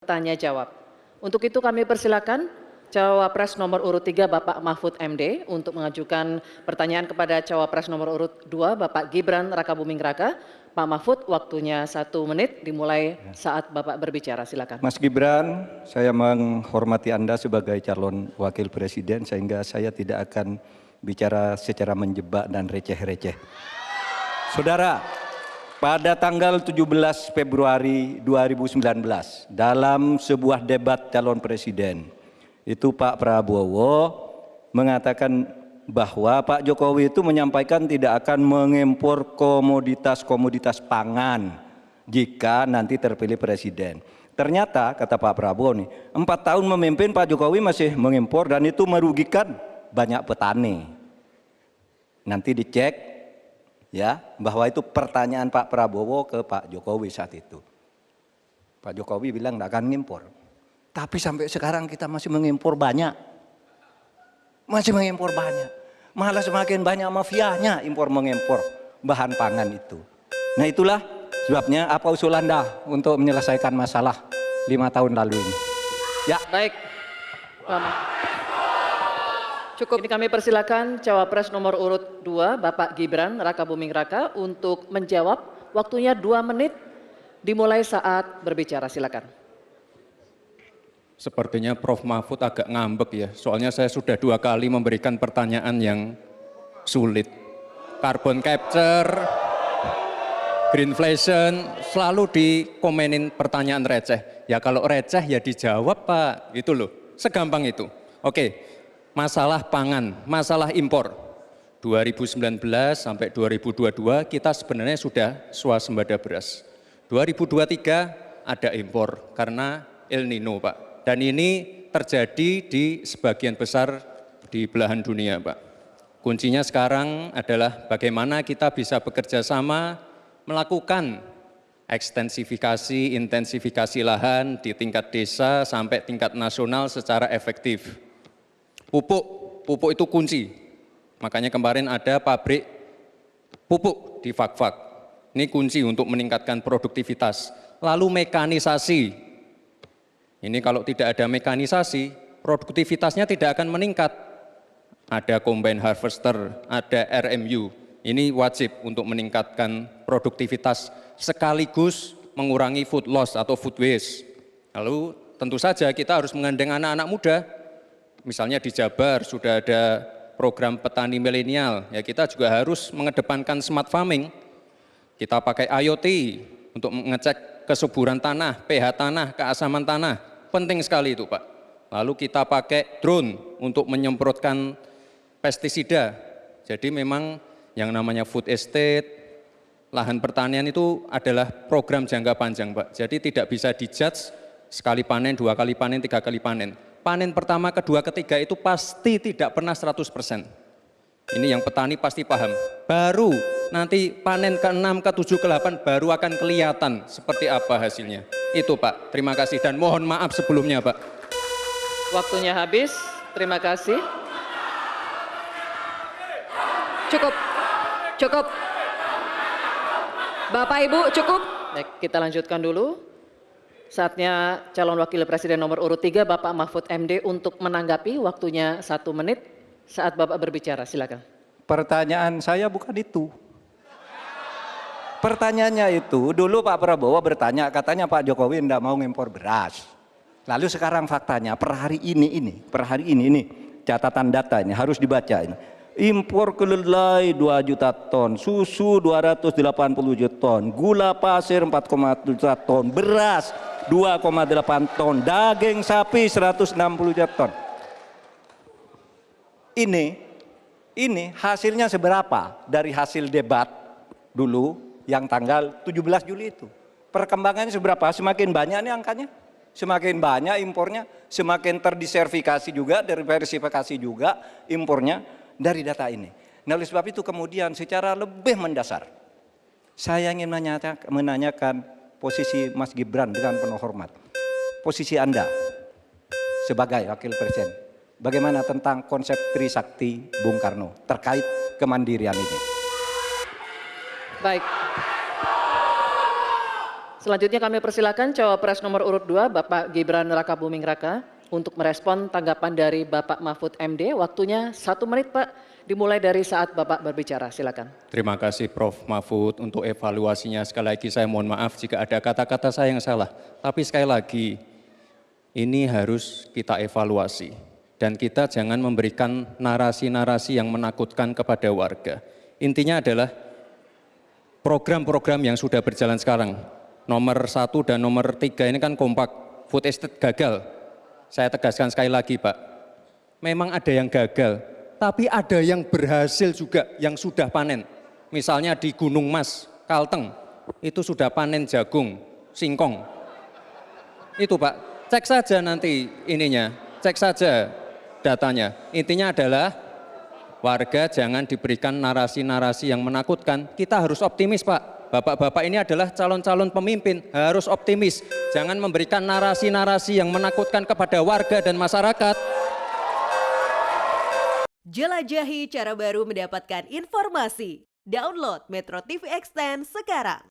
tanya jawab. Untuk itu kami persilakan Cawapres nomor urut 3 Bapak Mahfud MD untuk mengajukan pertanyaan kepada Cawapres nomor urut 2 Bapak Gibran Rakabuming Raka. Pak Mahfud, waktunya 1 menit dimulai saat Bapak berbicara. Silakan. Mas Gibran, saya menghormati Anda sebagai calon wakil presiden sehingga saya tidak akan bicara secara menjebak dan receh-receh. Saudara, pada tanggal 17 Februari 2019 dalam sebuah debat calon presiden, itu Pak Prabowo mengatakan bahwa Pak Jokowi itu menyampaikan tidak akan mengimpor komoditas-komoditas pangan jika nanti terpilih presiden. Ternyata kata Pak Prabowo nih, 4 tahun memimpin Pak Jokowi masih mengimpor dan itu merugikan banyak petani. Nanti dicek ya bahwa itu pertanyaan Pak Prabowo ke Pak Jokowi saat itu. Pak Jokowi bilang tidak akan mengimpor. Tapi sampai sekarang kita masih mengimpor banyak. Masih mengimpor banyak. Malah semakin banyak mafianya impor mengimpor bahan pangan itu. Nah itulah sebabnya apa usul Anda untuk menyelesaikan masalah 5 tahun lalu ini. Ya. Baik. Cukup. Ini kami persilakan Cawapres nomor urut 2 Bapak Gibran Rakabuming Raka untuk menjawab. Waktunya 2 menit dimulai saat berbicara. Silakan. Sepertinya Prof. Mahfud agak ngambek ya, soalnya saya sudah 2 kali memberikan pertanyaan yang sulit. Carbon capture, greenflation, selalu dikomenin pertanyaan receh. Ya kalau receh ya dijawab Pak, gitu loh, segampang itu. Oke, masalah pangan, masalah impor. 2019 sampai 2022 kita sebenarnya sudah swasembada beras. 2023 ada impor karena El Nino Pak. Dan ini terjadi di sebagian besar di belahan dunia Pak. Kuncinya sekarang adalah bagaimana kita bisa bekerja sama melakukan ekstensifikasi, intensifikasi lahan di tingkat desa sampai tingkat nasional secara efektif. Pupuk itu kunci. Makanya kemarin ada pabrik pupuk di Fak-Fak. Ini kunci untuk meningkatkan produktivitas. Lalu mekanisasi. Ini kalau tidak ada mekanisasi, produktivitasnya tidak akan meningkat. Ada combine harvester, ada RMU. Ini wajib untuk meningkatkan produktivitas sekaligus mengurangi food loss atau food waste. Lalu tentu saja kita harus menggandeng anak-anak muda. Misalnya di Jabar sudah ada program petani milenial. Ya kita juga harus mengedepankan smart farming. Kita pakai IoT untuk mengecek kesuburan tanah, pH tanah, keasaman tanah. Penting sekali itu Pak. Lalu kita pakai drone untuk menyemprotkan pestisida. Jadi memang yang namanya food estate, lahan pertanian itu adalah program jangka panjang Pak. Jadi tidak bisa dijudge sekali panen, 2 kali panen, 3 kali panen. Panen pertama, kedua, ketiga itu pasti tidak pernah 100%. Ini yang petani pasti paham. Baru nanti panen ke-6, ke-7, ke-8 baru akan kelihatan seperti apa hasilnya. Itu Pak, terima kasih dan mohon maaf sebelumnya Pak. Waktunya habis, terima kasih. Cukup. Bapak Ibu cukup. Baik, kita lanjutkan dulu. Saatnya calon wakil presiden nomor urut 3 Bapak Mahfud MD untuk menanggapi, waktunya 1 menit saat Bapak berbicara. Silakan. Pertanyaan saya bukan itu. Pertanyaannya itu, dulu Pak Prabowo bertanya, katanya Pak Jokowi tidak mau ngimpor beras. Lalu sekarang faktanya, per hari ini, catatan data ini harus dibaca ini. Impor kedelai 2 juta ton, susu 280 juta ton, gula pasir 4,1 juta ton, beras 2,8 ton, daging sapi 160 juta ton. Ini hasilnya seberapa dari hasil debat dulu yang tanggal 17 Juli itu. Perkembangannya seberapa? Semakin banyak nih angkanya. Semakin banyak impornya, semakin terdiversifikasi juga, diversifikasi juga impornya dari data ini. Nah oleh sebab itu kemudian secara lebih mendasar, saya ingin menanyakan posisi Mas Gibran dengan penuh hormat. Posisi Anda sebagai wakil presiden, bagaimana tentang konsep Trisakti Bung Karno terkait kemandirian ini? Baik. Selanjutnya kami persilakan cawapres nomor urut 2 Bapak Gibran Rakabuming Raka untuk merespon tanggapan dari Bapak Mahfud MD. Waktunya 1 menit Pak, dimulai dari saat Bapak berbicara. Silakan. Terima kasih Prof. Mahfud untuk evaluasinya. Sekali lagi saya mohon maaf jika ada kata-kata saya yang salah. Tapi sekali lagi, ini harus kita evaluasi. Dan kita jangan memberikan narasi-narasi yang menakutkan kepada warga. Intinya adalah program-program yang sudah berjalan sekarang. Nomor 1 dan nomor 3 ini kan kompak, food estate gagal. Saya tegaskan sekali lagi Pak, memang ada yang gagal, tapi ada yang berhasil juga yang sudah panen. Misalnya di Gunung Mas, Kalteng, itu sudah panen jagung, singkong. Itu Pak, cek saja nanti ininya, cek saja datanya. Intinya adalah warga jangan diberikan narasi-narasi yang menakutkan, kita harus optimis Pak. Bapak-bapak ini adalah calon-calon pemimpin, harus optimis. Jangan memberikan narasi-narasi yang menakutkan kepada warga dan masyarakat. Jelajahi cara baru mendapatkan informasi. Download Metro TV Extend sekarang.